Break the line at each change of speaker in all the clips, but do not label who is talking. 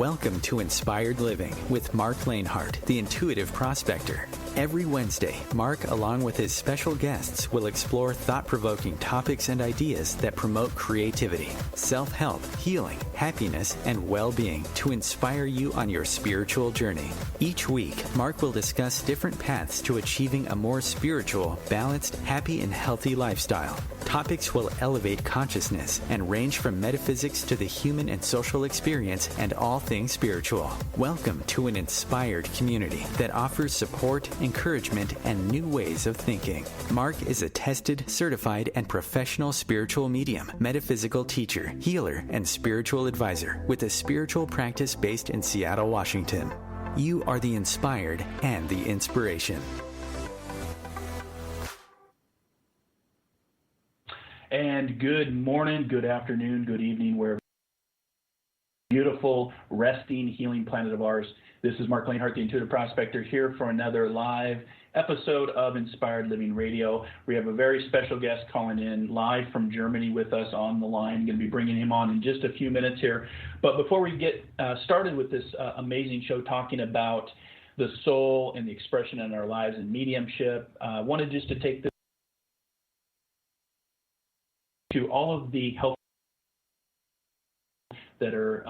Welcome to Inspired Living with Marc Lainhart, the intuitive prospector. Every Wednesday, Marc, along with his special guests, will explore thought-provoking topics and ideas that promote creativity, self-help, healing, happiness, and well-being to inspire you on your spiritual journey. Each week, Marc will discuss different paths to achieving a more spiritual, balanced, happy, and healthy lifestyle. Topics will elevate consciousness and range from metaphysics to the human and social experience and all things spiritual. Welcome to an inspired community that offers support, encouragement, and new ways of thinking. Marc is a tested, certified, and professional spiritual medium, metaphysical teacher, healer, and spiritual advisor with a spiritual practice based in Seattle, Washington. You are the inspired and the inspiration.
And good morning, good afternoon, good evening, wherever beautiful, resting, healing planet of ours. This is Marc Lainhart, the Intuitive Prospector, here for another live episode of Inspired Living Radio. We have a very special guest calling in live from Germany with us on the line. I'm going to be bringing him on in just a few minutes here. But before we get started with this amazing show talking about the soul and the expression in our lives and mediumship, I wanted just to take this to all of the health that are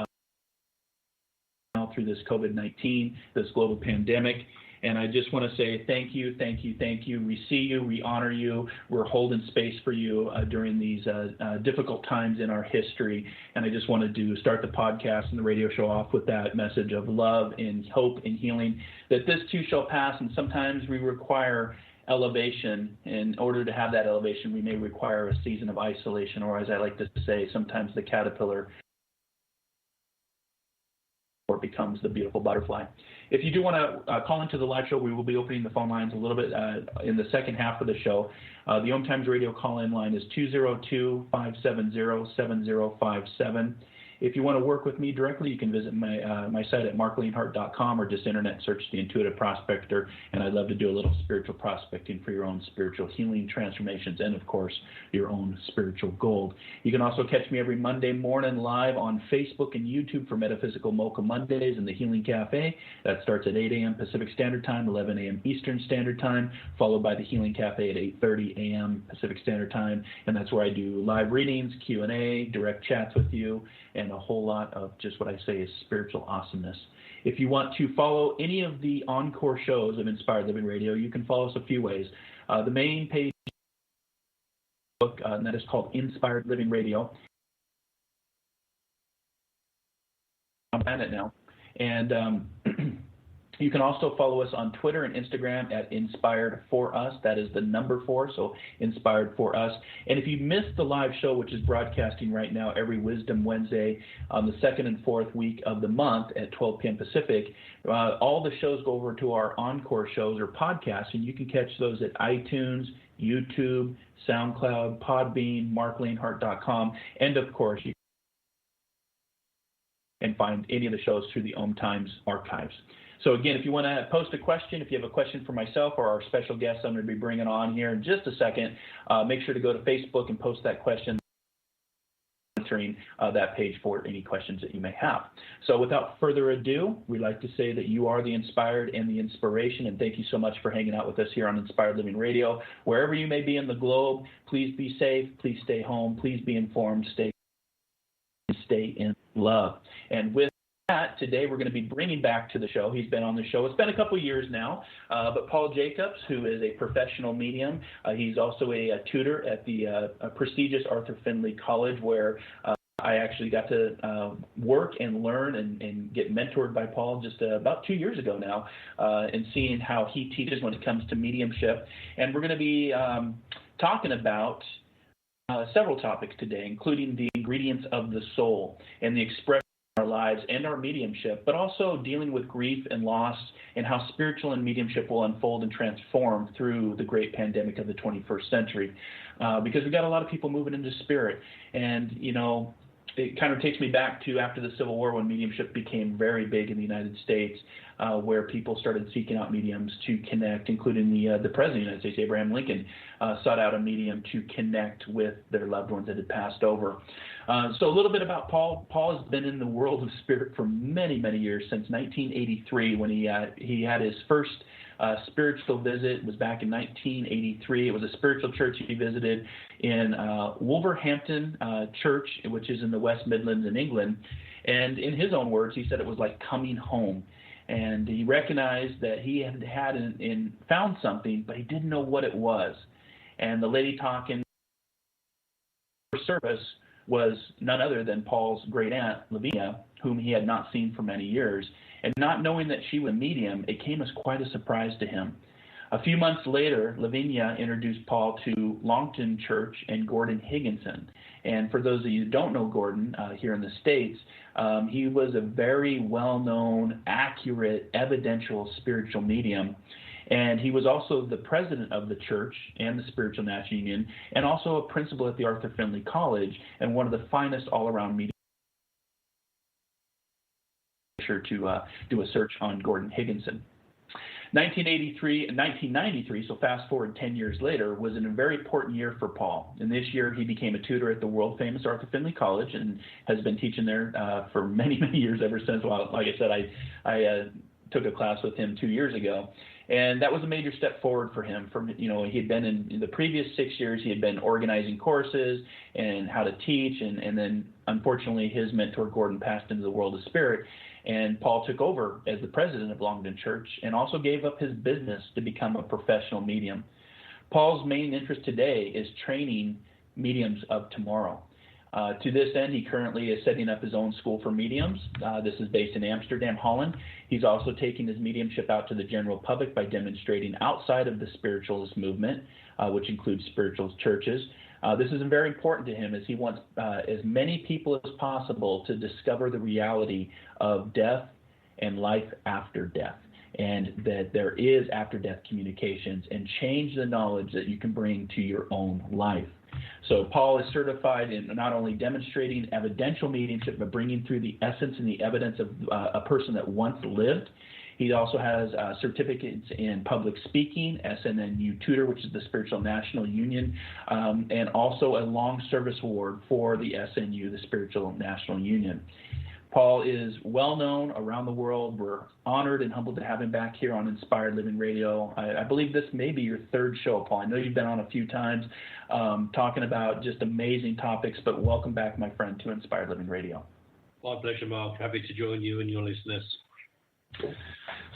through this COVID-19, this global pandemic. And I just want to say thank you, thank you, thank you. We see you, we honor you. We're holding space for you during these difficult times in our history. And I just wanted to start the podcast and the radio show off with that message of love and hope and healing, that this too shall pass. And sometimes we require elevation. In order to have that elevation, we may require a season of isolation, or as I like to say, sometimes the caterpillar becomes the beautiful butterfly. If you do want to call into the live show, we will be opening the phone lines a little bit in the second half of the show. The OMTimes radio call-in line is 202-570-7057. If you want to work with me directly, you can visit my site at marclainhart.com or just internet search The Intuitive Prospector, and I'd love to do a little spiritual prospecting for your own spiritual healing transformations and, of course, your own spiritual gold. You can also catch me every Monday morning live on Facebook and YouTube for Metaphysical Mocha Mondays in the Healing Cafe. That starts at 8 a.m. Pacific Standard Time, 11 a.m. Eastern Standard Time, followed by the Healing Cafe at 8:30 a.m. Pacific Standard Time, and that's where I do live readings, Q&A, direct chats with you, and a whole lot of just what I say is spiritual awesomeness. If you want to follow any of the encore shows of Inspired Living Radio, you can follow us a few ways. The main page, and that is called Inspired Living Radio. I'm at it now. And you can also follow us on Twitter and Instagram at Inspired For Us. That is the number 4, so Inspired For Us. And if you missed the live show, which is broadcasting right now every Wisdom Wednesday on the second and fourth week of the month at 12 p.m. Pacific, all the shows go over to our encore shows or podcasts, and you can catch those at iTunes, YouTube, SoundCloud, Podbean, marclainhart.com, and of course, you can find any of the shows through the OMTimes archives. So again, if you want to post a question, if you have a question for myself or our special guest I'm going to be bringing on here in just a second, make sure to go to Facebook and post that question, monitoring that page for any questions that you may have. So without further ado, we'd like to say that you are the inspired and the inspiration, and thank you so much for hanging out with us here on Inspired Living Radio. Wherever you may be in the globe, please be safe, please stay home, please be informed, stay in love. And with today, we're going to be bringing back to the show. He's been on the show. It's been a couple years now, but Paul Jacobs, who is a professional medium. He's also a tutor at the prestigious Arthur Findlay College, where I actually got to work and learn and get mentored by Paul just about 2 years ago now, and seeing how he teaches when it comes to mediumship. And we're going to be talking about several topics today, including the ingredients of the soul and the expression our lives and our mediumship, but also dealing with grief and loss and how spiritual and mediumship will unfold and transform through the great pandemic of the 21st century. Because we've got a lot of people moving into spirit. And, you know, it kind of takes me back to after the Civil War when mediumship became very big in the United States, where people started seeking out mediums to connect, including the President of the United States, Abraham Lincoln, sought out a medium to connect with their loved ones that had passed over. So a little bit about Paul. Paul has been in the world of spirit for many, many years, since 1983 when he had his first spiritual visit. It was back in 1983. It was a spiritual church he visited in Wolverhampton Church, which is in the West Midlands in England. And in his own words, he said it was like coming home. And he recognized that he had found something, but he didn't know what it was. And the lady talking service was none other than Paul's great aunt, Lavinia, whom he had not seen for many years. And not knowing that she was a medium, it came as quite a surprise to him. A few months later, Lavinia introduced Paul to Longton Church and Gordon Higginson. And for those of you who don't know Gordon here in the States, he was a very well-known, accurate, evidential spiritual medium. And he was also the president of the church and the Spiritualist National Union, and also a principal at the Arthur Findlay College, and one of the finest all-around mediums. Sure to do a search on Gordon Higginson. 1983 and 1993, so fast forward 10 years later, was a very important year for Paul. And this year he became a tutor at the world-famous Arthur Findlay College and has been teaching there for many, many years ever since. Well, like I said, I took a class with him 2 years ago. And that was a major step forward for him. He had been in the previous 6 years, he had been organizing courses and how to teach. And then, unfortunately, his mentor, Gordon, passed into the world of spirit. And Paul took over as the president of Longton Church and also gave up his business to become a professional medium. Paul's main interest today is training mediums of tomorrow. To this end, he currently is setting up his own school for mediums. This is based in Amsterdam, Holland. He's also taking his mediumship out to the general public by demonstrating outside of the spiritualist movement, which includes spiritualist churches. This is very important to him as he wants as many people as possible to discover the reality of death and life after death, and that there is after-death communications, and change the knowledge that you can bring to your own life. So Paul is certified in not only demonstrating evidential mediumship, but bringing through the essence and the evidence of a person that once lived. He also has certificates in public speaking, SNU Tutor, which is the Spiritualist National Union, and also a long service award for the SNU, the Spiritualist National Union. Paul is well known around the world. We're honored and humbled to have him back here on Inspired Living Radio. I believe this may be your third show, Paul. I know you've been on a few times talking about just amazing topics, but welcome back, my friend, to Inspired Living Radio.
My pleasure, Mark. Happy to join you and your listeners.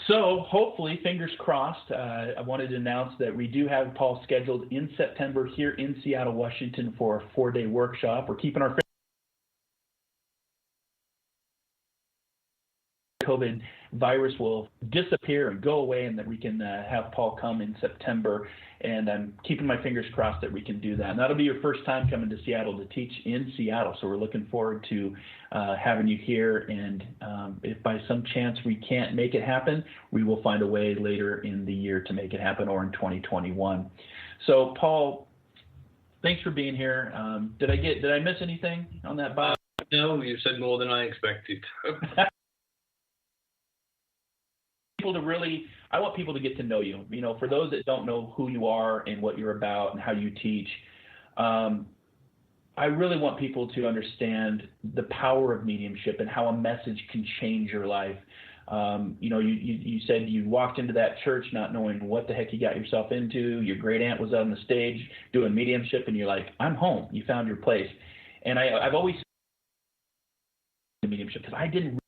So hopefully, fingers crossed, I wanted to announce that we do have Paul scheduled in September here in Seattle, Washington for a 4-day workshop. We're keeping our COVID virus will disappear and go away, and that we can have Paul come in September. And I'm keeping my fingers crossed that we can do that. And that'll be your first time coming to Seattle to teach in Seattle. So we're looking forward to having you here. And if by some chance we can't make it happen, we will find a way later in the year to make it happen, or in 2021. So Paul, thanks for being here. Did I miss anything on that bio?
No, you said more than I expected.
I want people to get to know you. For those that don't know who you are and what you're about and how you teach, I really want people to understand the power of mediumship and how a message can change your life. You said you walked into that church not knowing what the heck you got yourself into. Your great aunt was on the stage doing mediumship, and you're like, I'm home. You found your place. And I've always mediumship because I didn't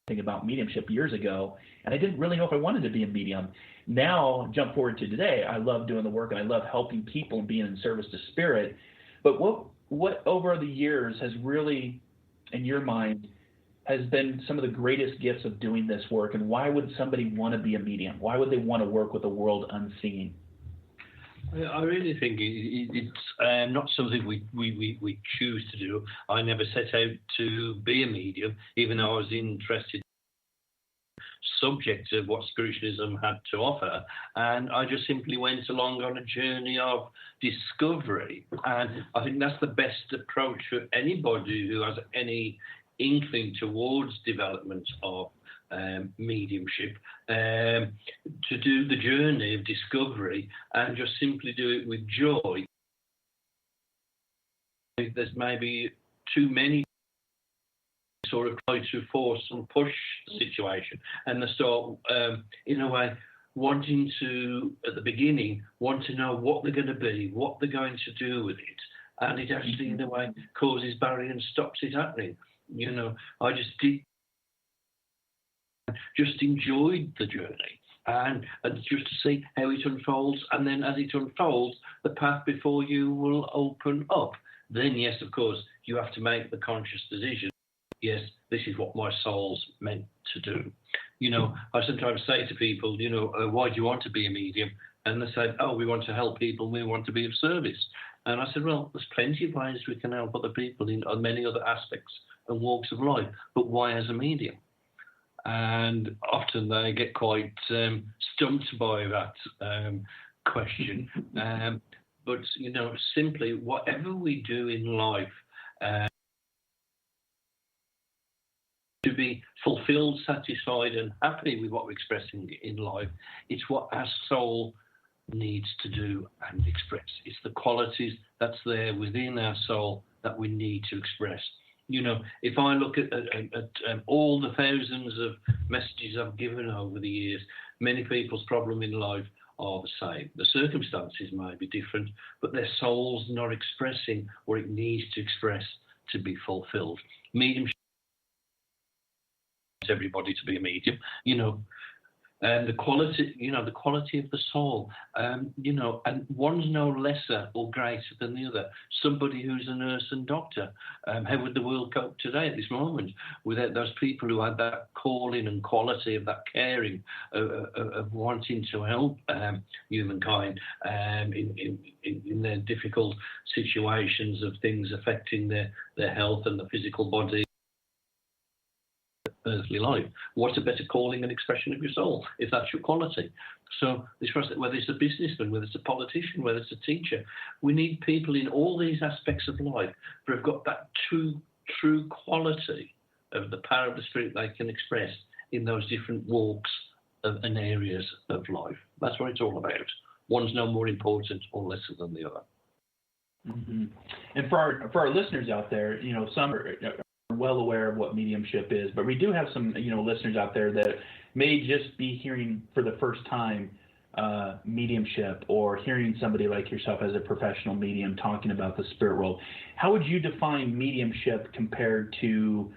think about mediumship years ago, and I didn't really know if I wanted to be a medium. Now, jump forward to today, I love doing the work and I love helping people and being in service to spirit. But what over the years has really, in your mind, has been some of the greatest gifts of doing this work, and why would somebody want to be a medium? Why would they want to work with a world unseen?
I really think it's not something we choose to do. I never set out to be a medium, even though I was interested subject of what spiritualism had to offer, and I just simply went along on a journey of discovery. And I think that's the best approach for anybody who has any inkling towards development of mediumship, to do the journey of discovery and just simply do it with joy. There's maybe too many sort of try to force and push the situation, and they start in a way wanting to, at the beginning, want to know what they're going to be, what they're going to do with it, and it actually in a way causes barrier and stops it happening. You know, I just enjoyed the journey and just to see how it unfolds, and then as it unfolds, the path before you will open up. Then yes, of course, you have to make the conscious decision. Yes, this is what my soul's meant to do. You know, I sometimes say to people, you know, why do you want to be a medium? And they say, oh, we want to help people, we want to be of service. And I said, well, there's plenty of ways we can help other people in many other aspects and walks of life, but why as a medium? And often they get quite stumped by that question. But, you know, simply whatever we do in life, to be fulfilled, satisfied and happy with what we're expressing in life, it's what our soul needs to do and express. It's the qualities that's there within our soul that we need to express. You know, if I look at all the thousands of messages I've given over the years, many people's problem in life are the same. The circumstances may be different, but their soul's not expressing what it needs to express to be fulfilled. Mediumship, everybody to be a medium, you know, and the quality, you know, the quality of the soul, you know, and one's no lesser or greater than the other. Somebody who's a nurse and doctor, how would the world cope today at this moment without those people who had that calling and quality of that caring, of wanting to help humankind in their difficult situations of things affecting their health and the physical body, earthly life? What's a better calling and expression of your soul if that's your quality? So whether it's a businessman, whether it's a politician, whether it's a teacher, we need people in all these aspects of life who have got that true quality of the power of the spirit they can express in those different walks and areas of life. That's what it's all about. One's no more important or lesser than the other.
Mm-hmm. And for our listeners out there, you know, some are well aware of what mediumship is, but we do have some, you know, listeners out there that may just be hearing for the first time mediumship, or hearing somebody like yourself as a professional medium talking about the spirit world. How would you define mediumship compared to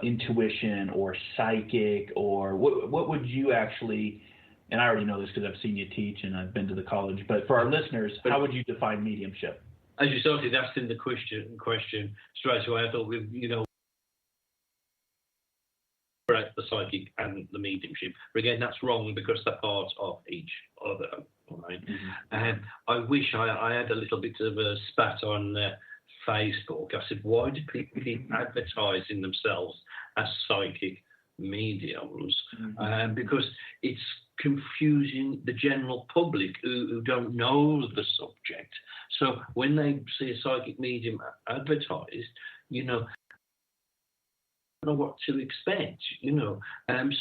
intuition or psychic, or what would you actually, and I already know this because I've seen you teach and I've been to the college, but for our listeners, how would you define mediumship?
As you started asking the question straight away, I thought, you know, the psychic and the mediumship. But again, that's wrong because they're part of each other. Right? Mm-hmm. And I wish I had a little bit of a spat on Facebook. I said, why do people keep advertising themselves as psychic mediums? Mm-hmm. Because it's confusing the general public who don't know the subject. So when they see a psychic medium advertised, you know, know what to expect, you know.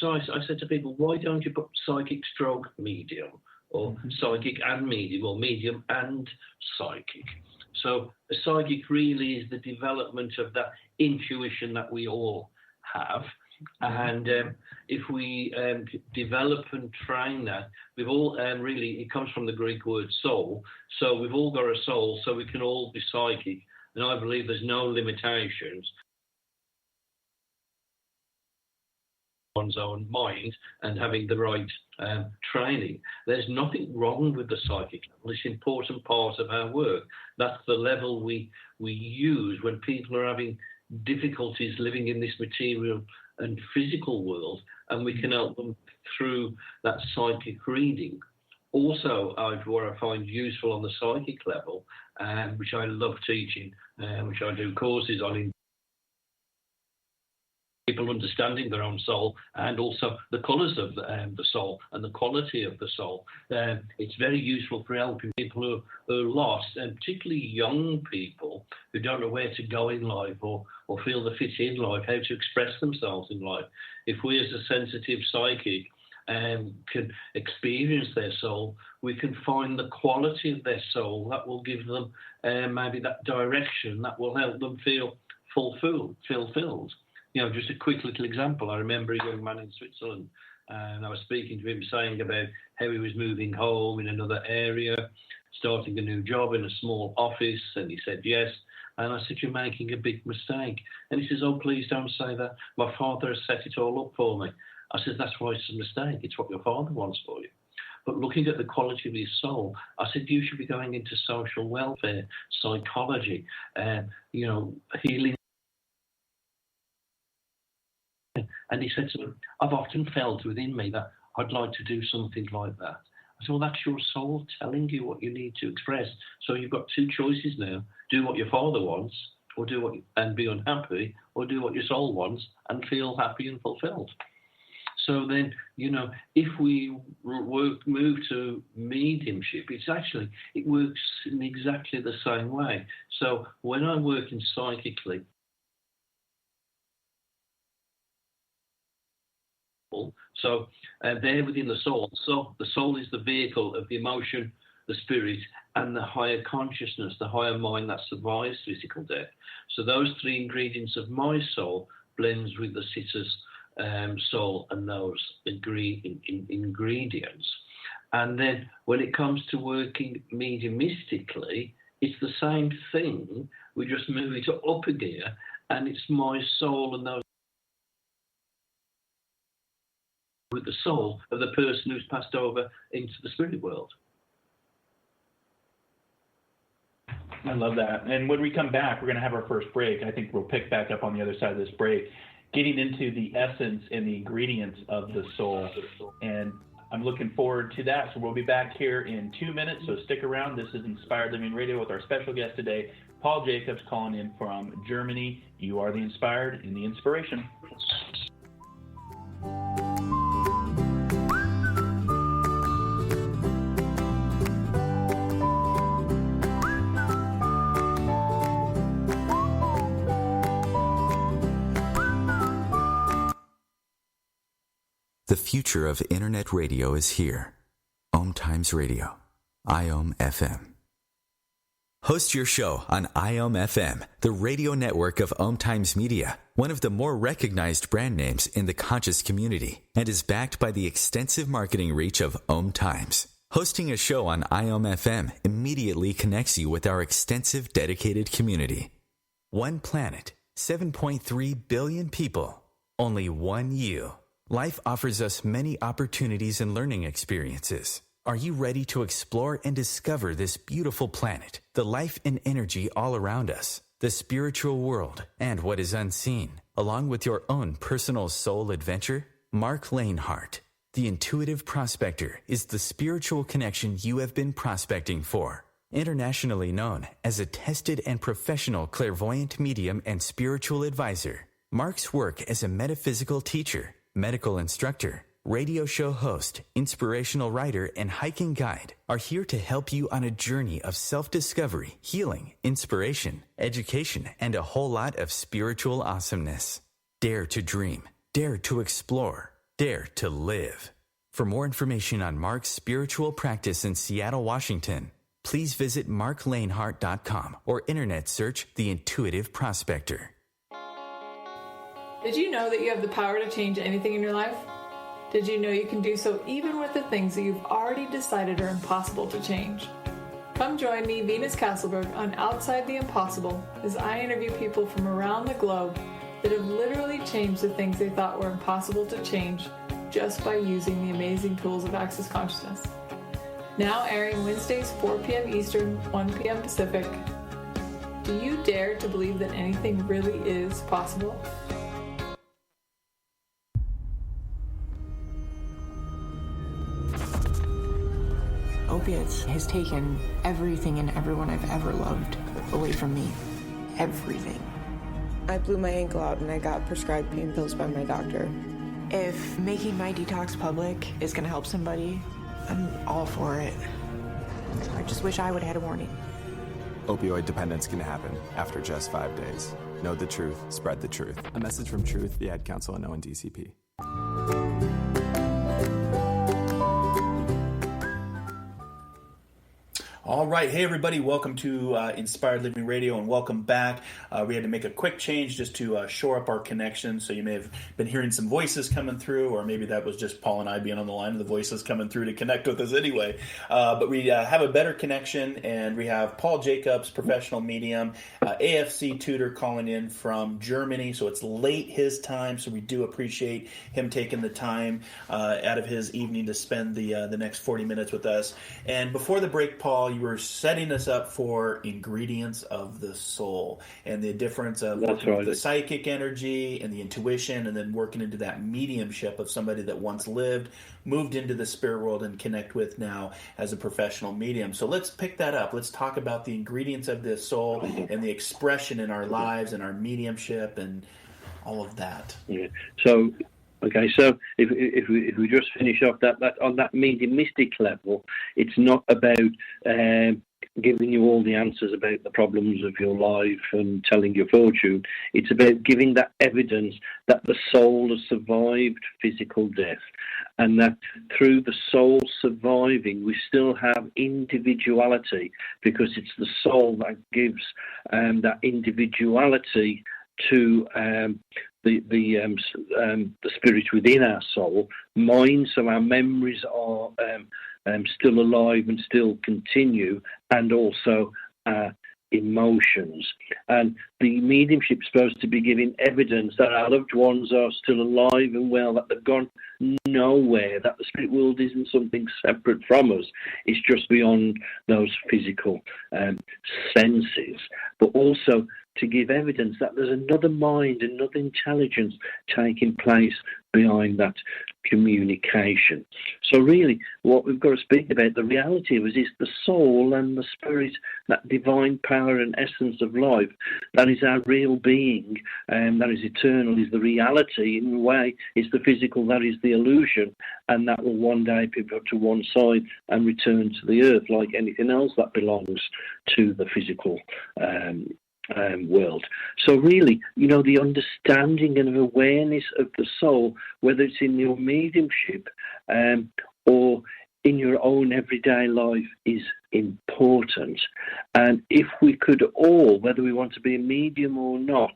So I said to people, why don't you put psychic stroke medium, or psychic and medium, or medium and psychic? So a psychic really is the development of that intuition that we all have. And if we develop and train that, we've all really, it comes from the Greek word soul. So we've all got a soul, so we can all be psychic. And I believe there's no limitations one's own mind and having the right training. There's nothing wrong with the psychic level. It's an important part of our work. That's the level we use when people are having difficulties living in this material and physical world, and we can help them through that psychic reading. Also, what I find useful on the psychic level, which I love teaching, which I do courses on, people spiritual understanding of their own soul, and also the colours of the soul and the quality of the soul. It's very useful for helping people who are lost, and particularly young people who don't know where to go in life or feel the fit in life, how to express themselves in life. If we as a sensitive psychic can experience their soul, we can find the quality of their soul that will give them maybe that direction that will help them feel fulfilled. Just a quick little example. I remember a young man in Switzerland, and I was speaking to him saying about how he was moving home in another area, starting a new job in a small office, and he said yes. And I said, "You're making a big mistake." And he says, "Oh, please don't say that. My father has set it all up for me." I said, "That's why it's a mistake. It's what your father wants for you." But looking at the quality of his soul, I said, "You should be going into social welfare, psychology, healing." And he said to me, "I've often felt within me that I'd like to do something like that." I said, "Well, that's your soul telling you what you need to express. So you've got two choices now. Do what your father wants, or and be unhappy, or do what your soul wants and feel happy and fulfilled." So then, if we move to mediumship, it works in exactly the same way. So when I'm working psychically, so they're within the soul. So the soul is the vehicle of the emotion, the spirit, and the higher consciousness, the higher mind that survives physical death. So those three ingredients of my soul blends with the sitter's soul and those ingredients. And then when it comes to working mediumistically, it's the same thing. We just move it up a gear, and it's my soul and those with the soul of the person who's passed over into the spirit world.
I love that. And when we come back, we're going to have our first break. I think we'll pick back up on the other side of this break, getting into the essence and the ingredients of the soul. And I'm looking forward to that. So we'll be back here in 2 minutes. So stick around. This is Inspired Living Radio with our special guest today, Paul Jacobs, calling in from Germany. You are the inspired and the inspiration.
The future of internet radio is here. OMTimes Radio, IOM FM. Host your show on IOM FM, the radio network of OMTimes Media, one of the more recognized brand names in the conscious community, and is backed by the extensive marketing reach of OMTimes. Hosting a show on IOM FM immediately connects you with our extensive dedicated community. One planet, 7.3 billion people, only one you. Life offers us many opportunities and learning experiences. Are you ready to explore and discover this beautiful planet, the life and energy all around us, the spiritual world, and what is unseen, along with your own personal soul adventure? Marc Lainhart, the intuitive prospector, is the spiritual connection you have been prospecting for. Internationally known as a tested and professional clairvoyant medium and spiritual advisor, Marc's work as a metaphysical teacher, medical instructor, radio show host, inspirational writer, and hiking guide are here to help you on a journey of self-discovery, healing, inspiration, education, and a whole lot of spiritual awesomeness. Dare to dream. Dare to explore. Dare to live. For more information on Marc's spiritual practice in Seattle, Washington, please visit marclainhart.com or internet search The Intuitive Prospector.
Did you know that you have the power to change anything in your life? Did you know you can do so even with the things that you've already decided are impossible to change? Come join me, Venus Castleberg, on Outside the Impossible as I interview people from around the globe that have literally changed the things they thought were impossible to change just by using the amazing tools of Access Consciousness. Now airing Wednesdays 4 p.m. Eastern, 1 p.m. Pacific. Do you dare to believe that anything really is possible?
Opiates has taken everything and everyone I've ever loved away from me. Everything. I blew my ankle out and I got prescribed pain pills by my doctor.
If making my detox public is going to help somebody, I'm all for it. I just wish I would have had a warning.
Opioid dependence can happen after just 5 days. Know the truth, spread the truth. A message from Truth, the Ad Council, and ONDCP.
All right. Hey, everybody. Welcome to Inspired Living Radio, and welcome back. We had to make a quick change just to shore up our connection. So you may have been hearing some voices coming through, or maybe that was just Paul and I being on the line and the voices coming through to connect with us anyway. But we have a better connection, and we have Paul Jacobs, professional medium, AFC Tutor, calling in from Germany. So it's late his time, so we do appreciate him taking the time out of his evening to spend the next 40 minutes with us. And before the break, Paul, you were setting us up for ingredients of the soul and the difference of the psychic energy and the intuition, and then working into that mediumship of somebody that once lived, moved into the spirit world, and connect with now as a professional medium. So let's pick that up. Let's talk about the ingredients of this soul and the expression in our lives and our mediumship and all of that.
Yeah. So if we just finish off that on that mediumistic level, it's not about giving you all the answers about the problems of your life and telling your fortune. It's about giving that evidence that the soul has survived physical death, and that through the soul surviving, we still have individuality, because it's the soul that gives that individuality to the spirit within our soul, mind, so our memories are still alive and still continue, and also our emotions. And the mediumship is supposed to be giving evidence that our loved ones are still alive and well, that they've gone nowhere, that the spirit world isn't something separate from us. It's just beyond those physical senses, but also to give evidence that there's another mind, another intelligence taking place behind that communication. So really, what we've got to speak about, the reality of it, is the soul and the spirit, that divine power and essence of life. That is our real being, and that is eternal, is the reality. In a way, it's the physical, that is the illusion, and that will one day pivot to one side and return to the earth like anything else that belongs to the physical world. So really, the understanding and awareness of the soul, whether it's in your mediumship or in your own everyday life, is important. And if we could all, whether we want to be a medium or not,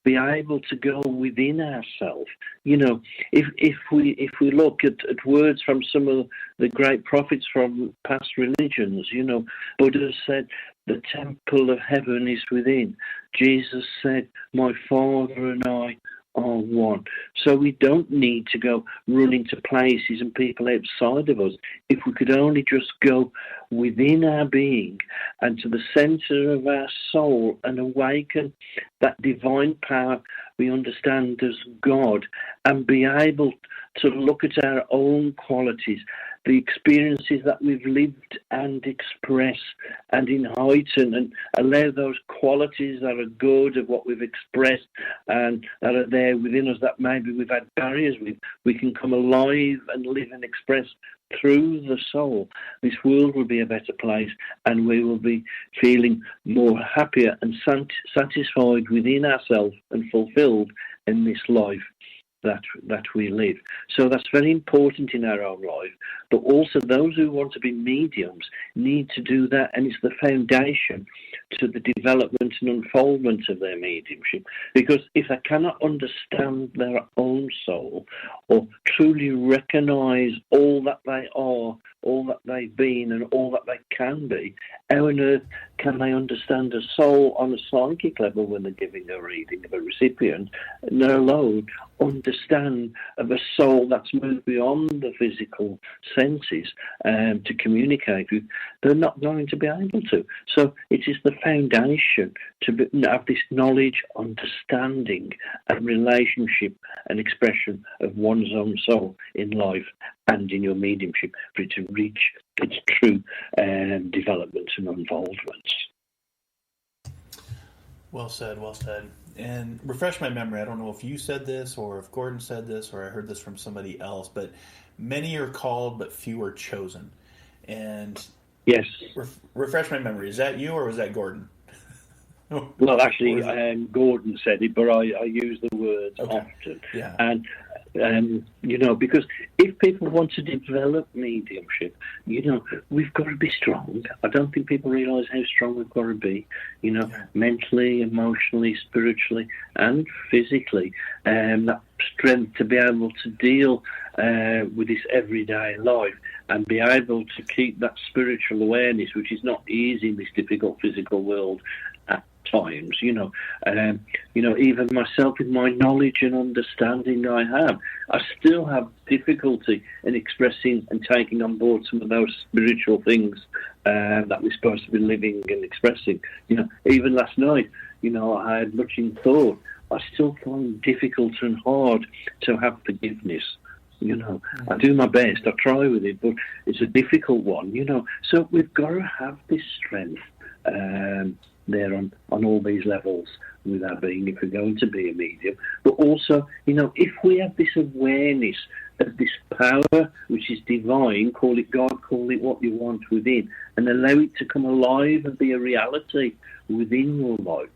be able to go within ourselves. If we look at words from some of the great prophets from past religions, Buddha said, the temple of heaven is within. Jesus said, my Father and I are one. So we don't need to go running to places and people outside of us. If we could only just go within our being and to the center of our soul and awaken that divine power we understand as God, and be able to look at our own qualities, the experiences that we've lived and express, and heighten and allow those qualities that are good of what we've expressed and that are there within us that maybe we've had barriers with, we can come alive and live and express through the soul. This world will be a better place, and we will be feeling more happier and satisfied within ourselves and fulfilled in this life that we live. So that's very important in our own life. But also those who want to be mediums need to do that, and it's the foundation to the development and unfoldment of their mediumship. Because if they cannot understand their own soul or truly recognise all that they are, all that they've been and all that they can be, how on earth can they understand a soul on a psychic level when they're giving a reading of a recipient, and let alone understand of a soul that's moved beyond the physical senses to communicate with? They're not going to be able to. So it is the foundation to have this knowledge, understanding and relationship and expression of one's own soul in life and in your mediumship for it to reach its true development and unfoldment.
Well said, well said. and refresh my memory. I don't know if you said this or if Gordon said this or I heard this from somebody else, but many are called, but few are chosen. And
yes,
refresh my memory. Is that you or was that Gordon?
Well, actually, Gordon said it, but I use the words often.
Yeah.
And, because if people want to develop mediumship, we've got to be strong. I don't think people realise how strong we've got to be, mentally, emotionally, spiritually, and physically. That strength to be able to deal with this everyday life and be able to keep that spiritual awareness, which is not easy in this difficult physical world at times, even myself with my knowledge and understanding I still have difficulty in expressing and taking on board some of those spiritual things that we're supposed to be living and expressing. Even last night, I had much in thought. I still find it difficult and hard to have forgiveness. I do my best, I try with it, but it's a difficult one, So we've got to have this strength there on all these levels with our being, if we're going to be a medium. But also, if we have this awareness of this power, which is divine, call it God, call it what you want within, and allow it to come alive and be a reality within your life,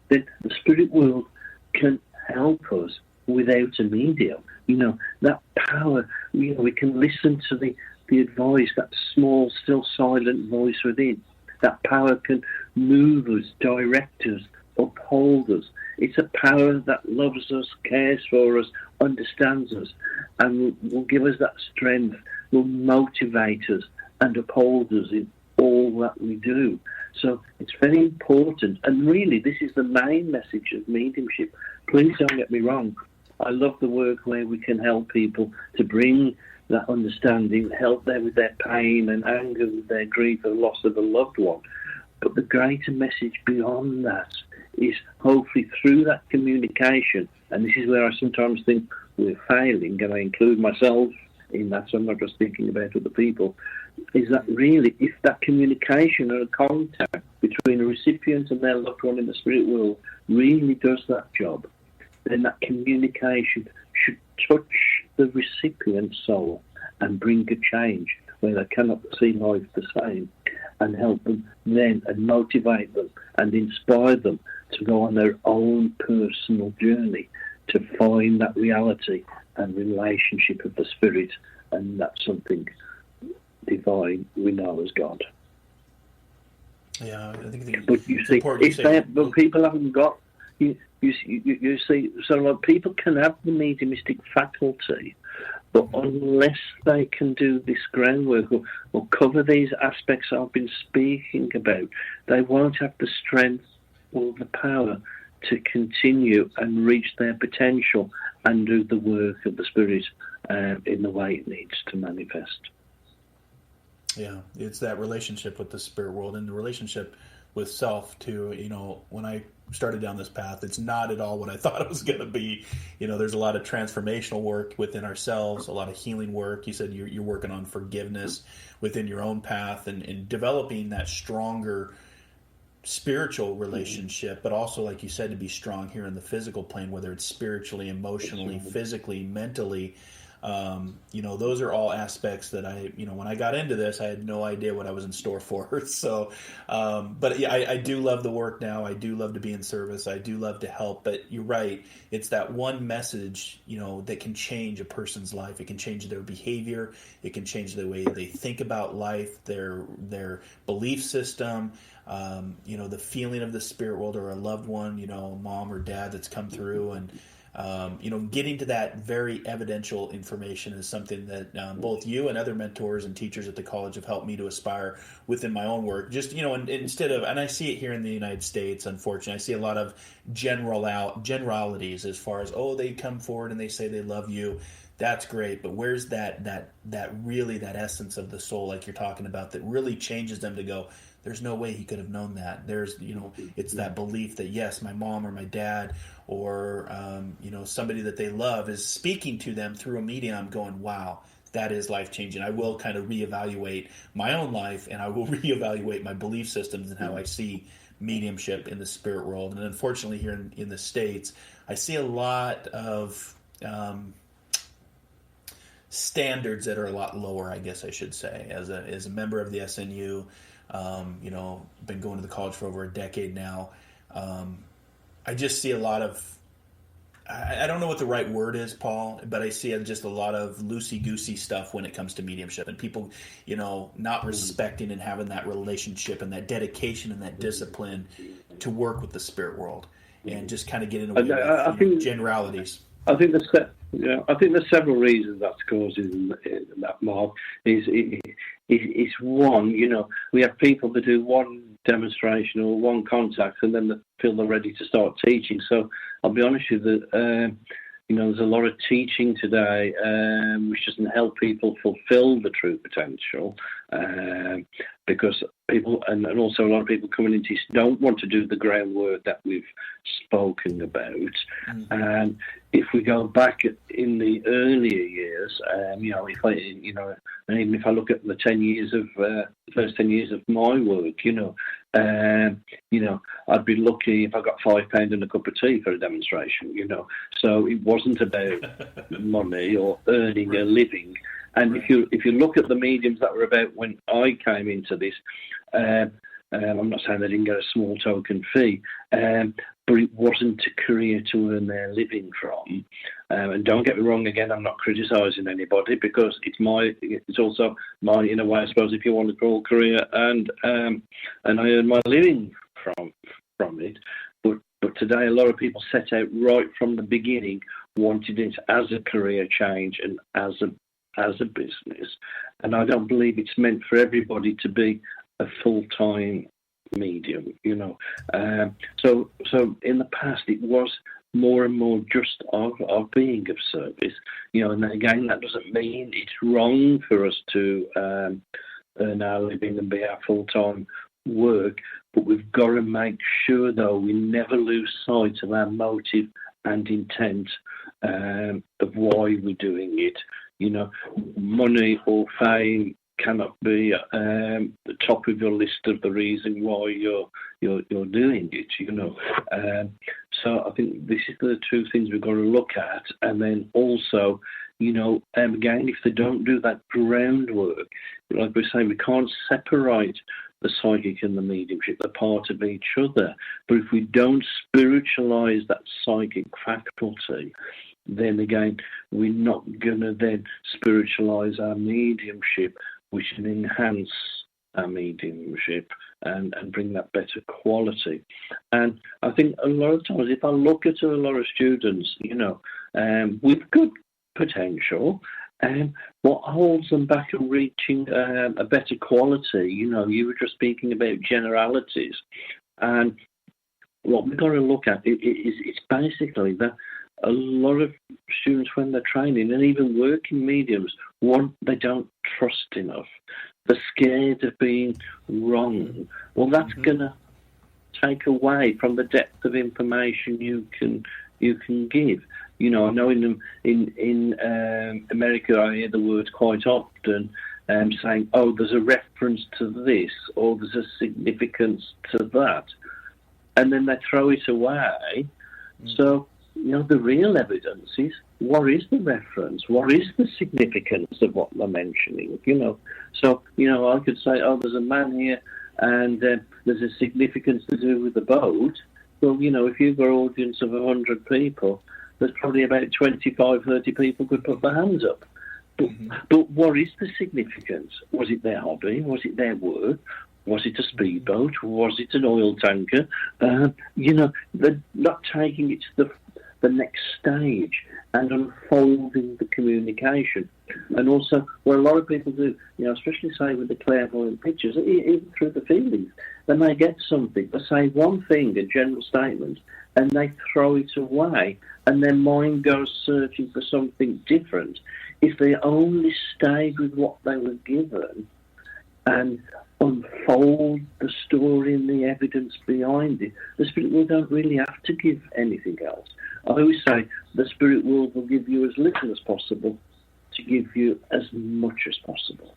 then the spirit world can help us without a medium. That power, we can listen to the advice, that small, still silent voice within. That power can move us, direct us, uphold us. It's a power that loves us, cares for us, understands us, and will give us that strength, will motivate us and uphold us in all that we do. So it's very important, and really this is the main message of mediumship. Please don't get me wrong. I love the work where we can help people to bring that understanding, help them with their pain and anger, with their grief and loss of a loved one. But the greater message beyond that is hopefully through that communication, and this is where I sometimes think we're failing, and I include myself in that, so I'm not just thinking about other people, is that really if that communication or contact between a recipient and their loved one in the spirit world really does that job, then that communication should touch the recipient's soul and bring a change where they cannot see life the same, and help them then and motivate them and inspire them to go on their own personal journey to find that reality and relationship of the spirit, and that's something divine we know as God.
Yeah, I think
but you see, but people haven't got. You see, so like people can have the mediumistic faculty, but unless they can do this groundwork or cover these aspects I've been speaking about, they won't have the strength or the power to continue and reach their potential and do the work of the Spirit in the way it needs to manifest.
Yeah, it's that relationship with the spirit world and the relationship with self too. When I started down this path, it's not at all what I thought it was going to be. There's a lot of transformational work within ourselves, a lot of healing work. You said you're working on forgiveness within your own path and developing that stronger spiritual relationship, but also, like you said, to be strong here in the physical plane, whether it's spiritually, emotionally, physically, mentally. Those are all aspects that when I got into this, I had no idea what I was in store for. So, but yeah, I do love the work now. I do love to be in service. I do love to help, but you're right. It's that one message, that can change a person's life. It can change their behavior. It can change the way they think about life, their belief system, the feeling of the spirit world or a loved one, mom or dad that's come through, and getting to that very evidential information is something that both you and other mentors and teachers at the college have helped me to aspire within my own work. Just, instead of, and I see it here in the United States, unfortunately, I see a lot of generalities as far as, they come forward and they say they love you. That's great, but where's that really that essence of the soul, like you're talking about, that really changes them to go, there's no way he could have known that. There's, it's that belief that, yes, my mom or my dad or, somebody that they love is speaking to them through a medium going, wow, that is life-changing. I will kind of reevaluate my own life, and I will reevaluate my belief systems and how I see
mediumship in the spirit world. And unfortunately here in the States, I see a lot of standards that are a lot lower, I guess I should say. As a member of the SNU, been going to the college for over a decade now, I just see a lot of, I don't know what the right word is, Paul, but I see just a lot of loosey-goosey stuff when it comes to mediumship, and people, not respecting and having that relationship and that dedication and that discipline to work with the spirit world, and just kind of getting away with generalities.
I think there's several reasons that's causing that, Mark. Is one, we have people that do one demonstration or one contact, and then they feel they're ready to start teaching. So I'll be honest with you that there's a lot of teaching today which doesn't help people fulfil the true potential, because people, and also a lot of people coming into this don't want to do the groundwork that we've spoken about. Mm-hmm. And if we go back in the earlier years, and even if I look at the first 10 years of my work, I'd be lucky if I got £5 and a cup of tea for a demonstration, So it wasn't about money or earning a living. And if you look at the mediums that were about when I came into this, I'm not saying they didn't get a small token fee, but it wasn't a career to earn their living from. And don't get me wrong, again, I'm not criticising anybody, because it's also my, in a way, I suppose, if you want to call career, and I earn my living from it. But today, a lot of people set out right from the beginning, wanted it as a career change and as a business. And I don't believe it's meant for everybody to be a full-time medium, So in the past, it was more and more just of being of service, and then again, that doesn't mean it's wrong for us to earn our living and be our full-time work, but we've got to make sure, though, we never lose sight of our motive and intent of why we're doing it. Money or fame cannot be the top of your list of the reason why you're doing it. So I think this is the two things we've got to look at, and then also, again, if they don't do that groundwork, like we say, we can't separate the psychic and the mediumship. They're part of each other. But if we don't spiritualize that psychic faculty, then again, we're not going to then spiritualize our mediumship, which can enhance our mediumship and bring that better quality. And I think a lot of times, if I look at a lot of students, with good potential, what holds them back from reaching a better quality, you were just speaking about generalities. And what we've got to look at is it's basically that a lot of students, when they're training and even working mediums, they don't trust enough. They're scared of being wrong. Well, that's going to take away from the depth of information you can give. I know in America, I hear the words quite often saying, "Oh, there's a reference to this," or "There's a significance to that," and then they throw it away. So, the real evidence is, what is the reference? What is the significance of what they're mentioning? So, I could say, "Oh, there's a man here, and there's a significance to do with the boat." Well, if you've got an audience of 100 people, there's probably about 25, 30 people could put their hands up. But what is the significance? Was it their hobby? Was it their work? Was it a speedboat? Was it an oil tanker? They're not taking it to the next stage and unfolding the communication. And also, what a lot of people do, especially say with the clairvoyant pictures, even through the feelings, they may get something, they say one thing, a general statement, and they throw it away, and their mind goes searching for something different. If they only stayed with what they were given and unfold the story and the evidence behind it, the spirit world don't really have to give anything else. I always say the spirit world will give you as little as possible to give you as much as possible.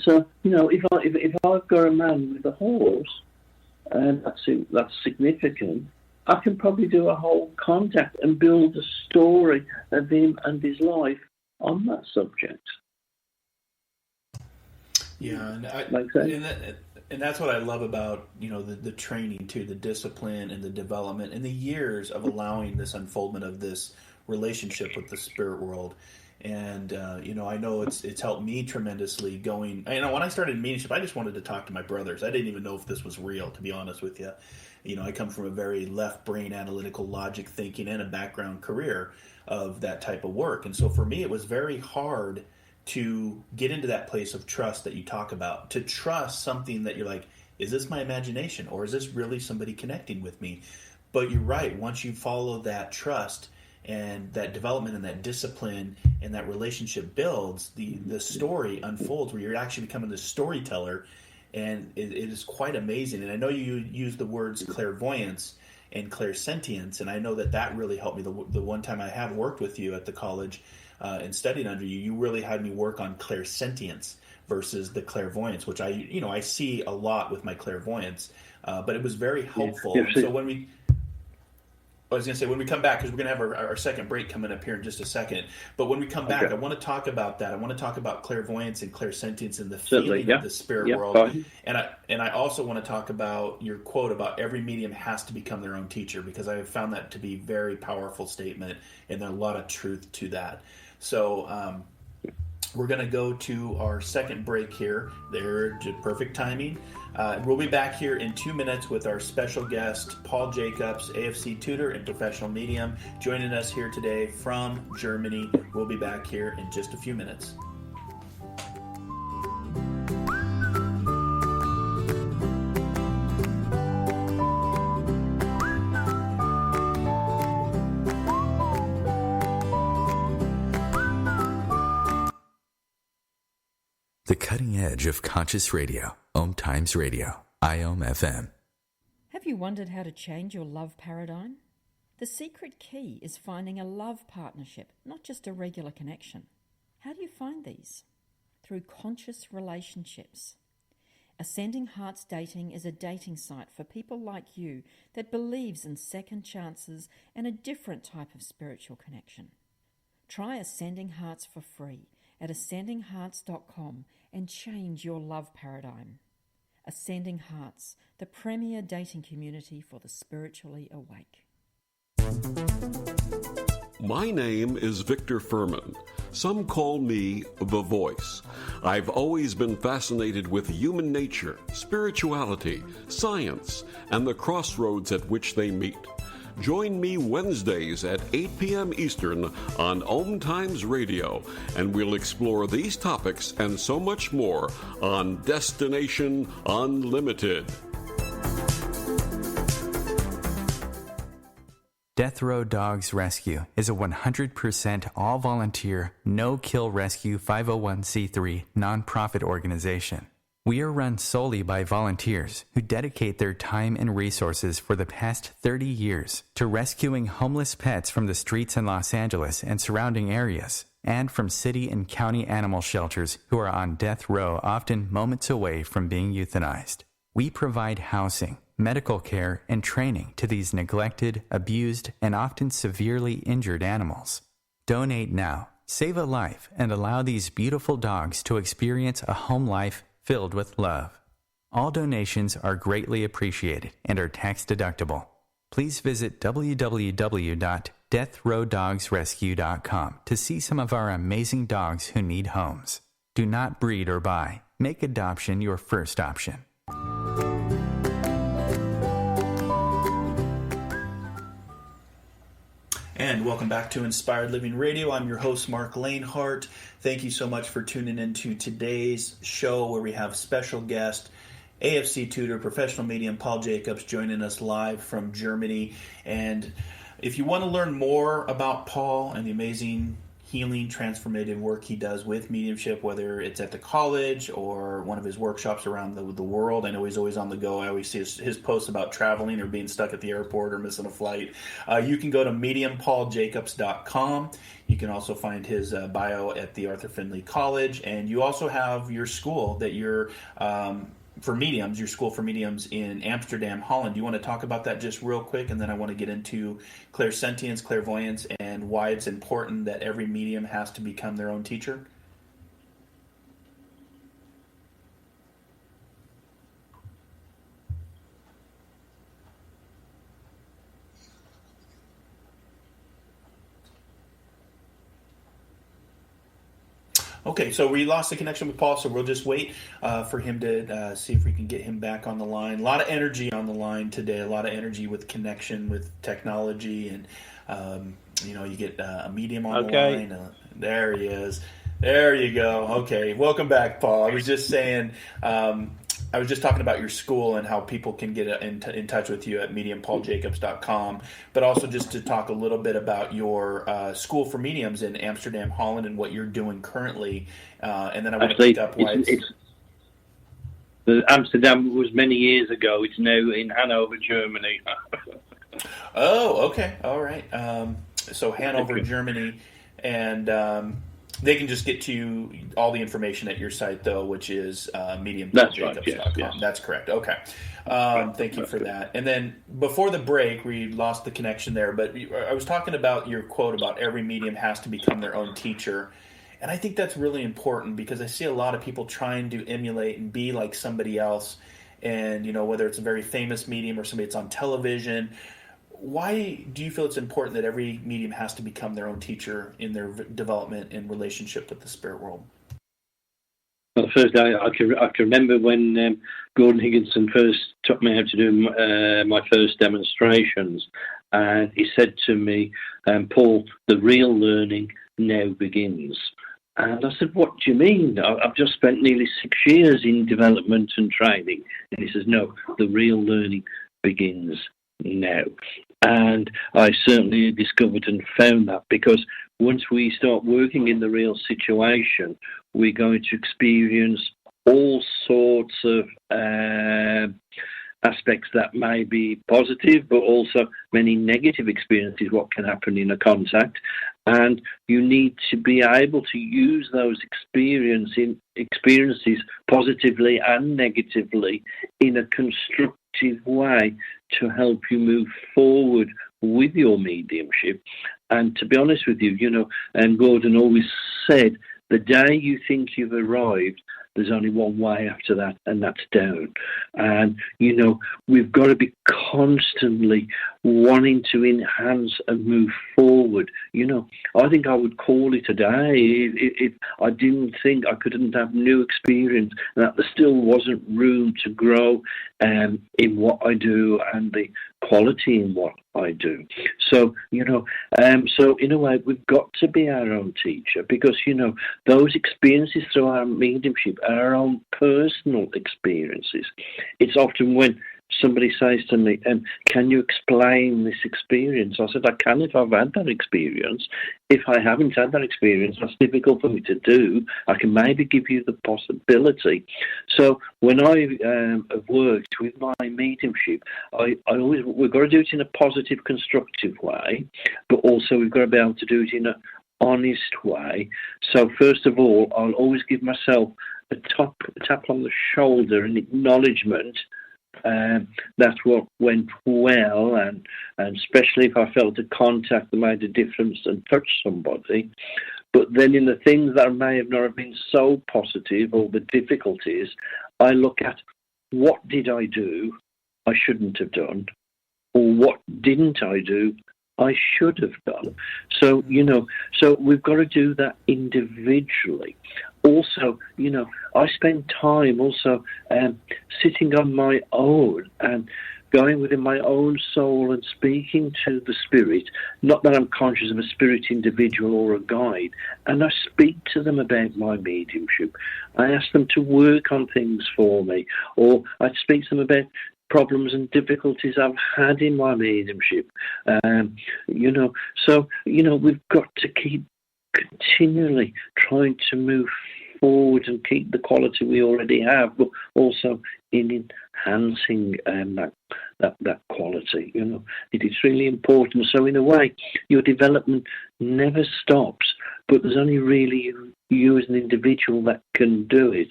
So if I've got a man with a horse, and that's significant, I can probably do a whole contact and build a story of him and his life on that subject.
Yeah,
And
that's what I love about, the training too, the discipline and the development and the years of allowing this unfoldment of this relationship with the spirit world. And I know it's helped me tremendously going. When I started mediumship, I just wanted to talk to my brothers. I didn't even know if this was real, to be honest with you. I come from a very left brain, analytical, logic thinking, and a background career of that type of work. And so for me, it was very hard to get into that place of trust that you talk about, to trust something that you're like, is this my imagination or is this really somebody connecting with me? But you're right. Once you follow that trust and that development and that discipline and that relationship builds, the story unfolds where you're actually becoming the storyteller. And it is quite amazing. And I know you use the words clairvoyance and clairsentience, and I know that really helped me. The one time I have worked with you at the college and studied under you, you really had me work on clairsentience versus the clairvoyance, which I see a lot with my clairvoyance. But it was very helpful.
Yeah.
So when we come back, because we're going to have our second break coming up here in just a second. But when we come back, I want to talk about that. I want to talk about clairvoyance and clairsentience and the feeling of the spirit world. And I also want to talk about your quote about every medium has to become their own teacher, because I have found that to be a very powerful statement, and there's a lot of truth to that. So we're going to go to our second break here. They're perfect timing. We'll be back here in 2 minutes with our special guest, Paul Jacobs, AFC Tutor and Professional Medium, joining us here today from Germany. We'll be back here in just a few minutes.
The cutting edge of conscious radio, OMTimes Radio, IOM FM.
Have you wondered how to change your love paradigm? The secret key is finding a love partnership, not just a regular connection. How do you find these? Through conscious relationships. Ascending Hearts Dating is a dating site for people like you that believes in second chances and a different type of spiritual connection. Try Ascending Hearts for free at ascendinghearts.com and change your love paradigm. Ascending Hearts, the premier dating community for the spiritually awake.
My name is Victor Furman. Some call me The Voice. I've always been fascinated with human nature, spirituality, science, and the crossroads at which they meet. Join me Wednesdays at 8 p.m. Eastern on OMTimes Radio, and we'll explore these topics and so much more on Destination Unlimited.
Death Row Dogs Rescue is a 100% all-volunteer, no-kill rescue 501c3 nonprofit organization. We are run solely by volunteers who dedicate their time and resources for the past 30 years to rescuing homeless pets from the streets in Los Angeles and surrounding areas, and from city and county animal shelters who are on death row, often moments away from being euthanized. We provide housing, medical care, and training to these neglected, abused, and often severely injured animals. Donate now, save a life, and allow these beautiful dogs to experience a home life filled with love. All donations are greatly appreciated and are tax deductible. Please visit www.deathrowdogsrescue.com to see some of our amazing dogs who need homes. Do not breed or buy. Make adoption your first option.
And welcome back to Inspired Living Radio. I'm your host, Marc Lainhart. Thank you so much for tuning into today's show, where we have special guest, AFC Tutor, Professional Medium Paul Jacobs, joining us live from Germany. And if you want to learn more about Paul and the amazing healing, transformative work he does with mediumship, whether it's at the college or one of his workshops around the world. I know he's always on the go. I always see his posts about traveling or being stuck at the airport or missing a flight. You can go to mediumpauljacobs.com. You can also find his bio at the Arthur Findlay College. And you also have your school that you're for mediums, your school for mediums in Amsterdam, Holland. Do you want to talk about that just real quick? And then I want to get into clairsentience, clairvoyance, and why it's important that every medium has to become their own teacher. Okay, so we lost the connection with Paul, so we'll just wait for him to see if we can get him back on the line. A lot of energy on the line today, a lot of energy with connection with technology, and you get a medium on the line. There he is. There you go. Okay, welcome back, Paul. I was just saying, I was just talking about your school and how people can get in touch with you at mediumpauljacobs.com, but also just to talk a little bit about your school for mediums in Amsterdam, Holland, and what you're doing currently. And then I want to pick up why
Amsterdam was many years ago. It's now in Hanover, Germany.
Oh, okay. All right. So Hanover, Germany, and they can just get to all the information at your site, though, which is mediumpauljacobs.com. Yes. That's correct. Okay. Thank you for that. And then before the break, we lost the connection there, but I was talking about your quote about every medium has to become their own teacher. And I think that's really important because I see a lot of people trying to emulate and be like somebody else. And, whether it's a very famous medium or somebody that's on television, why do you feel it's important that every medium has to become their own teacher in their development and relationship with the spirit world?
Well, first, I can remember when Gordon Higginson first taught me how to do my first demonstrations, and he said to me, Paul, the real learning now begins. And I said, what do you mean? I've just spent nearly 6 years in development and training. And he says, no, the real learning begins now. And I certainly discovered and found that because once we start working in the real situation, we're going to experience all sorts of aspects that may be positive, but also many negative experiences, what can happen in a contact. And you need to be able to use those experiences positively and negatively in a constructive way to help you move forward with your mediumship. And to be honest with you, Gordon always said, the day you think you've arrived, there's only one way after that, and that's down. And, we've got to be constantly wanting to enhance and move forward. I think I would call it a day if I didn't think I couldn't have new experience, that there still wasn't room to grow in what I do and the quality in what I do. So, so in a way, we've got to be our own teacher because, those experiences through our mediumship are our own personal experiences. It's often when somebody says to me, can you explain this experience? I said, I can if I've had that experience. If I haven't had that experience, that's difficult for me to do. I can maybe give you the possibility. So when I have worked with my mediumship, we've got to do it in a positive, constructive way, but also we've got to be able to do it in an honest way. So first of all, I'll always give myself a tap on the shoulder, an acknowledgement that's what went well, and especially if I felt a contact that made a difference and touched somebody. But then in the things that may have not been so positive, or the difficulties, I look at what did I do I shouldn't have done, or what didn't I do I should have done. So, so we've got to do that individually. Also, I spend time also sitting on my own and going within my own soul and speaking to the spirit, not that I'm conscious of a spirit individual or a guide, and I speak to them about my mediumship. I ask them to work on things for me, or I speak to them about problems and difficulties I've had in my mediumship. So we've got to keep continually trying to move forward and keep the quality we already have, but also in enhancing that quality. It is really important. So in a way, your development never stops but there's only really you as an individual that can do it.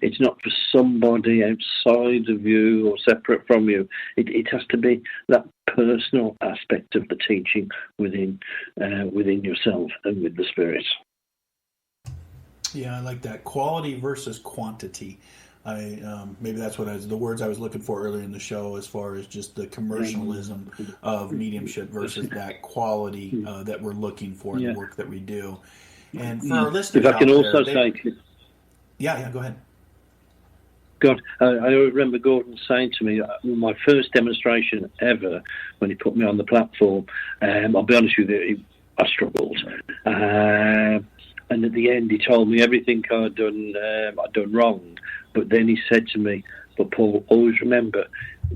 It's not for somebody outside of you or separate from you. It has to be that personal aspect of the teaching within yourself and with the Spirit.
Yeah, I like that. Quality versus quantity. Maybe that's the words I was looking for earlier in the show, as far as just the commercialism of mediumship versus that quality that we're looking for in the work that we do. And for our listeners,
if I can
out
also
there,
say,
go ahead.
God, I remember Gordon saying to me, my first demonstration ever, when he put me on the platform, I'll be honest with you, I struggled. And at the end, he told me everything I'd done wrong. But then he said to me, but Paul, always remember,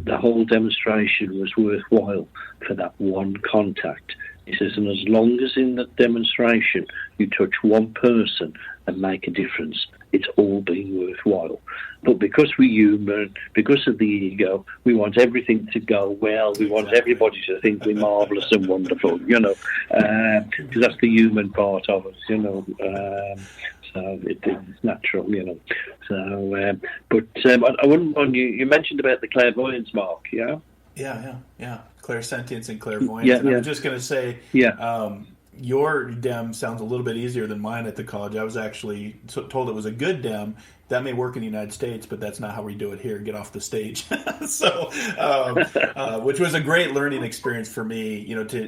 the whole demonstration was worthwhile for that one contact. He says, and as long as in that demonstration you touch one person and make a difference, it's all been worthwhile. But because we're human, because of the ego, we want everything to go well. We want everybody to think we're marvellous and wonderful, because that's the human part of us, So it's natural, So, but I wouldn't want you mentioned about the clairvoyance, Mark, yeah?
Yeah. Clairsentience and clairvoyance. And I'm just going to say, your DEM sounds a little bit easier than mine at the college. I was actually told it was a good DEM. That may work in the United States, but that's not how we do it here. Get off the stage. So, which was a great learning experience for me,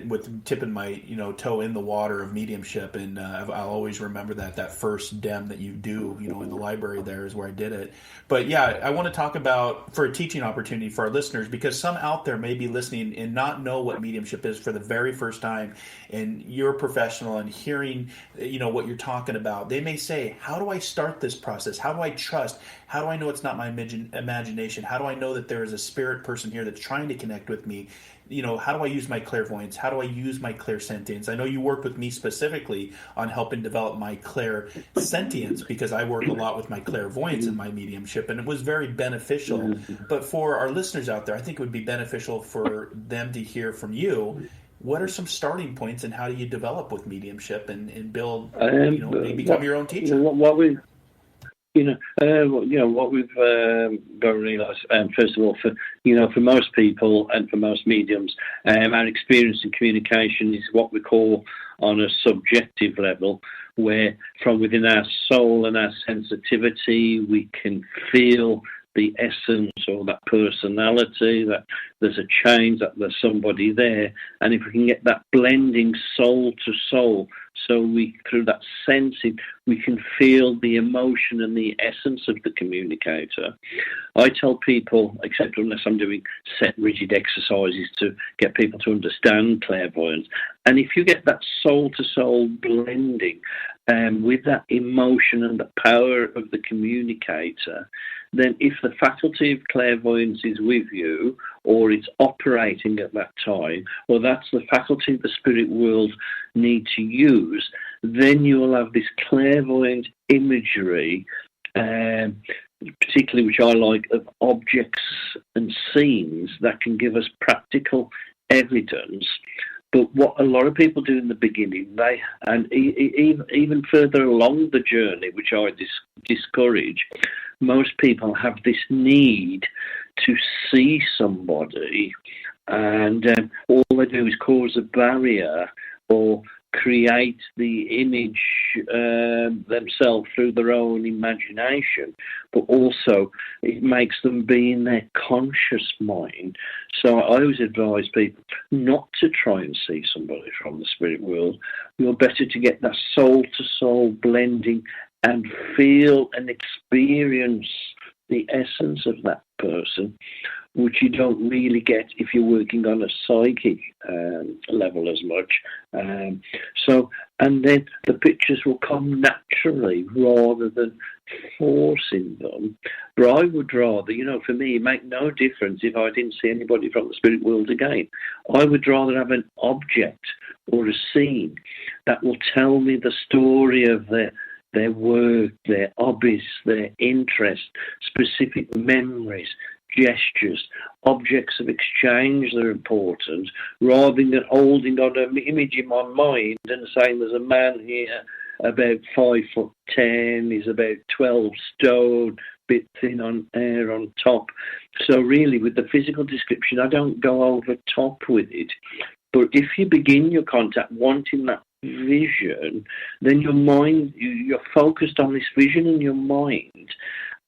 with tipping my, toe in the water of mediumship. And I'll always remember that first DEM that you do, in the library there is where I did it. But yeah, I want to talk about, for a teaching opportunity for our listeners, because some out there may be listening and not know what mediumship is for the very first time. And you're a professional and hearing, what you're talking about. They may say, how do I start this process? How do I trust? How do I know it's not my imagination? How do I know that there is a spirit person here that's trying to connect with me? How do I use my clairvoyance? How do I use my clairsentience? I know you work with me specifically on helping develop my clairsentience, because I work a lot with my clairvoyance and my mediumship, and it was very beneficial. But for our listeners out there, I think it would be beneficial for them to hear from you. What are some starting points, and how do you develop with mediumship and build, become your own teacher?
What we've got to realise, first of all, for most people and for most mediums, our experience in communication is what we call on a subjective level, where from within our soul and our sensitivity, we can feel the essence or that personality, that there's a change, that there's somebody there. And if we can get that blending soul to soul, so through that sensing, we can feel the emotion and the essence of the communicator. I tell people, except unless I'm doing set rigid exercises to get people to understand clairvoyance, and if you get that soul to soul blending with that emotion and the power of the communicator, then if the faculty of clairvoyance is with you, or it's operating at that time, or that's the faculty the spirit world need to use, then you will have this clairvoyant imagery, particularly which I like, of objects and scenes that can give us practical evidence. But what a lot of people do in the beginning, even further along the journey, which I discourage, most people have this need to see somebody, and all they do is cause a barrier or create the image themselves through their own imagination, but also it makes them be in their conscious mind. So I always advise people not to try and see somebody from the spirit world. You're better to get that soul-to-soul blending and feel and experience the essence of that person, which you don't really get if you're working on a psychic level as much. And then the pictures will come naturally rather than forcing them. But I would rather, for me, it make no difference if I didn't see anybody from the spirit world again. I would rather have an object or a scene that will tell me the story of their work, their hobbies, their interests, specific memories, gestures, objects of exchange that are important, rather than holding on an image in my mind and saying there's a man here about 5'10", he's about 12 stone, bit thin on hair on top. So really, with the physical description, I don't go over top with it. But if you begin your contact wanting that vision, then your mind, you're focused on this vision in your mind,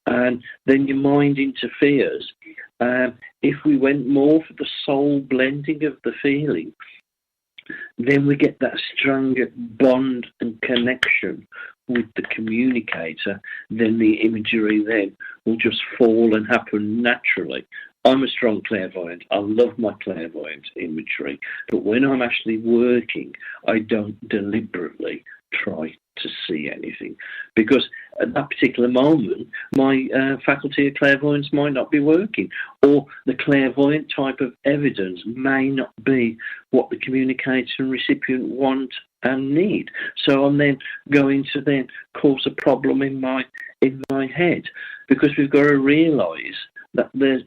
and then your mind interferes. If we went more for the soul blending of the feeling, then we get that stronger bond and connection with the communicator. Then the imagery then will just fall and happen naturally. I'm a strong clairvoyant. I love my clairvoyant imagery. But when I'm actually working, I don't deliberately try to see anything, because at that particular moment my faculty of clairvoyance might not be working, or the clairvoyant type of evidence may not be what the communicator and recipient want and need. So I'm then going to then cause a problem in my head, because we've got to realise that there's,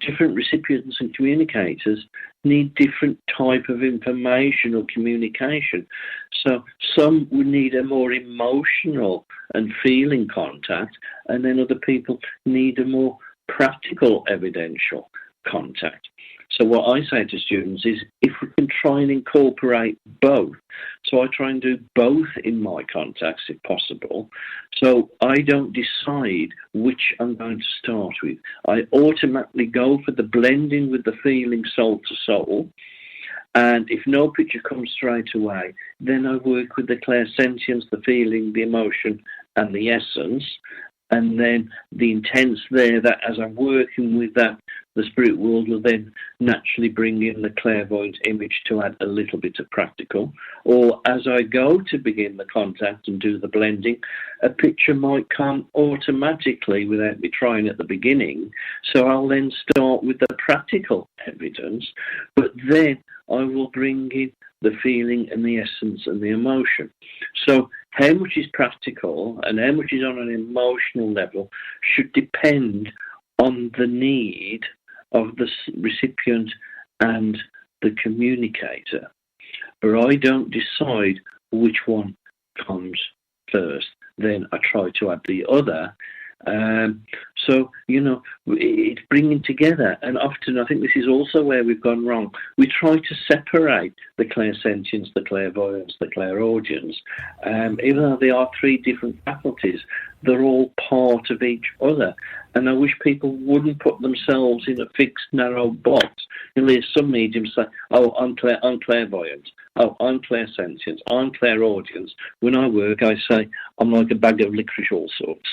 different recipients and communicators need different type of information or communication. So some would need a more emotional and feeling contact, and then other people need a more practical evidential contact. So what I say to students is, if we can try and incorporate both, so I try and do both in my contacts if possible, so I don't decide which I'm going to start with. I automatically go for the blending with the feeling soul to soul, and if no picture comes straight away, then I work with the clairsentience, the feeling, the emotion, and the essence, and then the intents there, that as I'm working with that, the spirit world will then naturally bring in the clairvoyant image to add a little bit of practical. Or as I go to begin the contact and do the blending, a picture might come automatically without me trying at the beginning. So I'll then start with the practical evidence, but then I will bring in the feeling and the essence and the emotion. So how much is practical and how much is on an emotional level should depend on the need of the recipient and the communicator. But I don't decide which one comes first. Then I try to add the other. So, it's bringing together. And often I think this is also where we've gone wrong. We try to separate the clairsentience, the clairvoyance, the clairaudience. Even though they are three different faculties, they're all part of each other. And I wish people wouldn't put themselves in a fixed, narrow box. There's some mediums say, oh, I'm clairvoyant. Oh, I'm clairsentience. I'm clairaudience. When I work, I say, I'm like a bag of licorice, all sorts.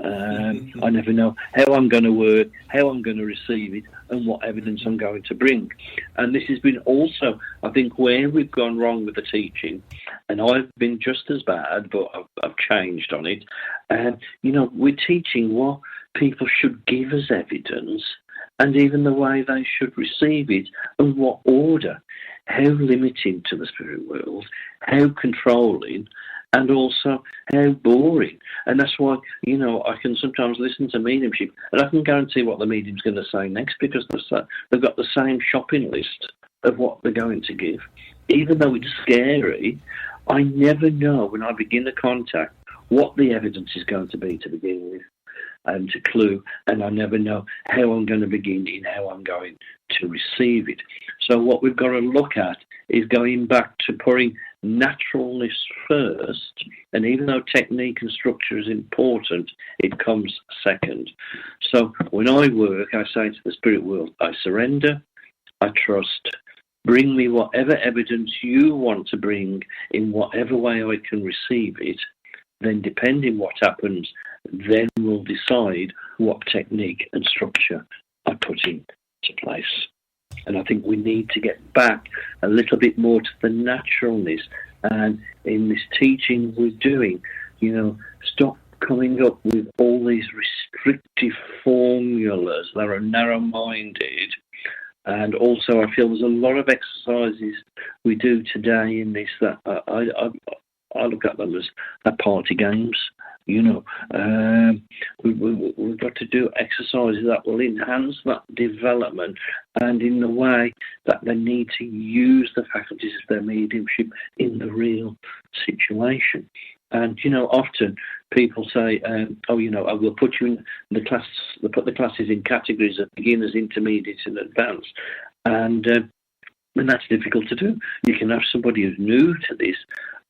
I never know how I'm going to work, how I'm going to receive it, and what evidence I'm going to bring. And this has been also, I think, where we've gone wrong with the teaching. And I've been just as bad, but I've changed on it. We're teaching what people should give as evidence, and even the way they should receive it, and what order, how limiting to the spirit world, how controlling, and also how boring. And that's why, I can sometimes listen to mediumship, and I can guarantee what the medium's going to say next, because they've got the same shopping list of what they're going to give. Even though it's scary, I never know when I begin the contact what the evidence is going to be to begin with, and to clue, and I never know how I'm going to begin in how I'm going to receive it. So what we've got to look at is going back to putting naturalness first, and even though technique and structure is important, it comes second. So when I work, I say to the spirit world, I surrender, I trust, bring me whatever evidence you want to bring in whatever way I can receive it. Then depending what happens, then we'll decide what technique and structure I put into place. And I think we need to get back a little bit more to the naturalness. And in this teaching we're doing, stop coming up with all these restrictive formulas that are narrow-minded. And also I feel there's a lot of exercises we do today in this that I look at them as party games. We've got to do exercises that will enhance that development, and in the way that they need to use the faculties of their mediumship in the real situation. And, often people say, I will put you in the class, they put the classes in categories of beginners, intermediate and advanced. And that's difficult to do. You can have somebody who's new to this,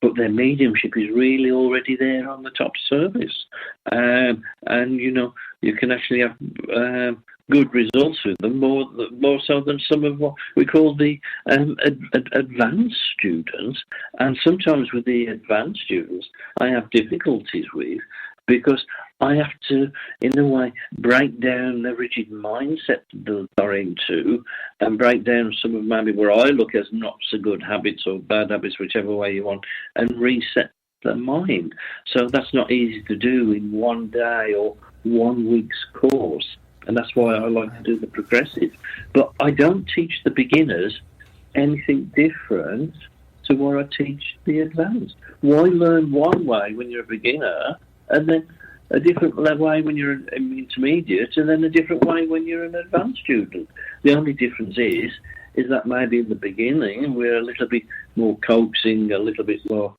but their mediumship is really already there on the top surface. And, you can actually have good results with them, more so than some of what we call the advanced students. And sometimes with the advanced students, I have difficulties with, because I have to, in a way, break down the rigid mindset that they're into, and break down some of maybe where I look as not so good habits or bad habits, whichever way you want, and reset their mind. So that's not easy to do in one day or 1 week's course. And that's why I like to do the progressive. But I don't teach the beginners anything different to what I teach the advanced. Why learn one way when you're a beginner, and then a different way when you're an intermediate, and then a different way when you're an advanced student? The only difference is that maybe in the beginning we're a little bit more coaxing, a little bit more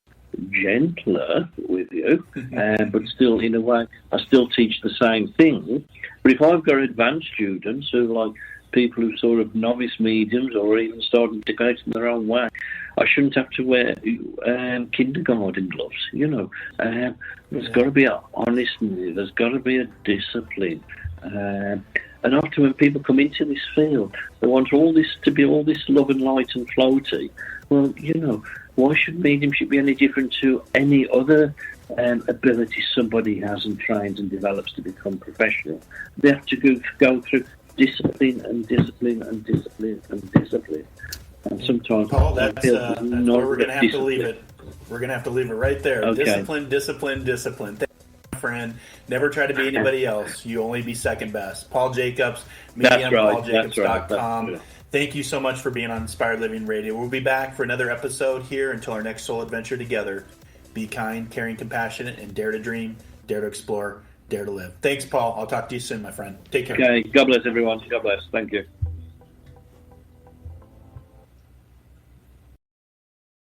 gentler with you, but still, in a way, I still teach the same thing. But if I've got advanced students who like people who sort of novice mediums or even starting to go in their own way, I shouldn't have to wear kindergarten gloves. There's got to be an honesty, there's got to be a discipline. And often when people come into this field, they want all this to be all this love and light and floaty. Well, why should mediumship be any different to any other ability somebody has and trains and develops to become professional? They have to go through discipline and discipline and discipline and discipline. And sometimes,
Paul, that's where we're going to have to leave it. We're going to have to leave it right there. Okay. Discipline, discipline, discipline. Thank you, my friend. Never try to be anybody else. You only be second best. Paul Jacobs, mediumpauljacobs.com. Thank you so much for being on Inspired Living Radio. We'll be back for another episode here until our next soul adventure together. Be kind, caring, compassionate, and dare to dream, dare to explore, dare to live. Thanks, Paul. I'll talk to you soon, my friend. Take care.
Okay. God bless everyone. God bless. Thank you.